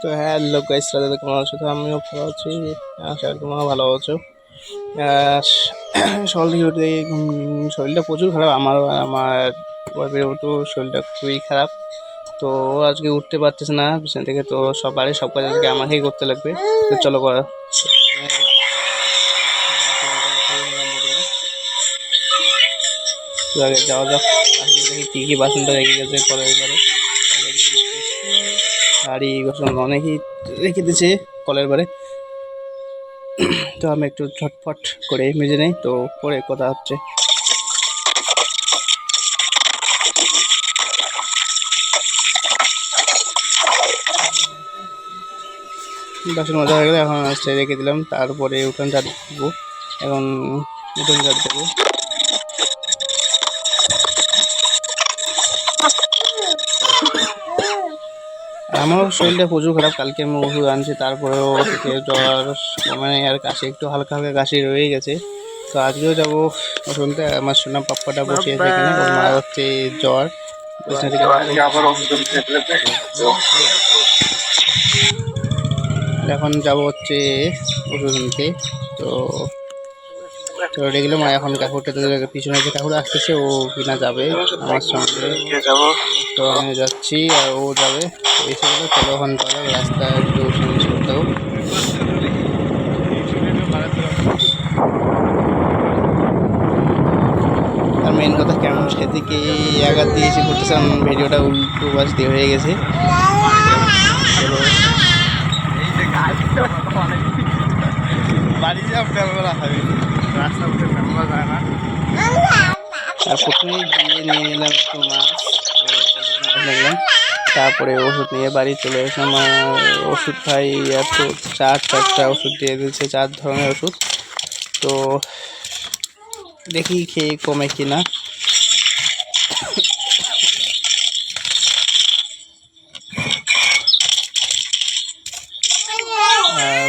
তো hello guys, দাদা কেমন আছো? তো আমিও ভালো আছি, আশা করি তোমরা ভালো আছো। সকাল থেকে উঠে শরীরটা প্রচুর খারাপ আমারও, আর আমার ওয়াইফেরও তো শরীরটা খুবই খারাপ। তো ও আজকে উঠতে পারতেছে না বিছানা থেকে, তো সব বাড়ির সব কাজ আজকে আমাকেই করতে লাগবে। তো চলো করা তো আগে যাওয়া যাক। আসলে দেখি কী কী বাসনটা রেখে গেছে কলের ঘরে। হাঁড়ি বাসন অনেকই রেখে দিয়েছে কলের ঘরে। তো আমি একটু ঝটফট করে মেজে নেই, তো পরে কথা হচ্ছে। বাসন মাজা হয়ে গেলে এখন হচ্ছে রেখে দিলাম, তারপরে উঠান ঝাড় দেবো। এখন উঠান ঝাড় দেবো। আমারও শরীরটা প্রচুর খারাপ, কালকে আমি ওষুধ আনছি, তারপরেও থেকে জ্বর মানে আর কাশি, একটু হালকা হালকা কাশি রয়ে গেছে। তো আজকেও যাবো ওষুধ আনতে। আমার সোনা পাপ্পাটা বসে আছে এখানে, ওর মা হচ্ছে জ্বর। এখন যাবো হচ্ছে ওষুধ আনতে। তো তো রেগুলো মা এখন কাকুরটা পিছনে যে কাকুর আসতেছে, ও কিনা যাবে আমার সঙ্গে। তো আমি যাচ্ছি আর ও যাবে, তো এসে গেলে চলো এখন যাওয়া যাক। রাস্তায় একটু জিনিস করতে হবে। আর মেন কথা কেমন সেদিকে আঘাত দিয়ে এসে করতেছে, ভিডিওটা উল্টো বাস দিয়ে হয়ে গেছে। আর প্রথমেই গিয়ে নিয়ে নিলাম একটু মাছ, দেখলাম। তারপরে ওষুধ নিয়ে বাড়ি চলে আসলাম। ওষুধ খাই, এত চারটা ওষুধ দিয়ে দিয়েছে, 4 ধরনের ওষুধ। তো দেখি খেয়ে কমে কিনা।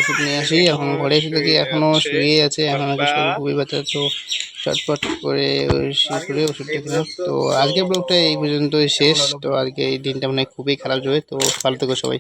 ওষুধ নিয়ে আসি, এখন ঘরে এসে দেখি এখনো শুয়ে আছে, এখন শরীর খুবই ব্যথা। তো চটপট করে করে ওষুধটা খেলাম। তো আজকের ব্লগটা এই পর্যন্তই শেষ। তো আজকে এই দিনটা মানে খুবই খারাপ যাবে। তো ভালো থেকো সবাই।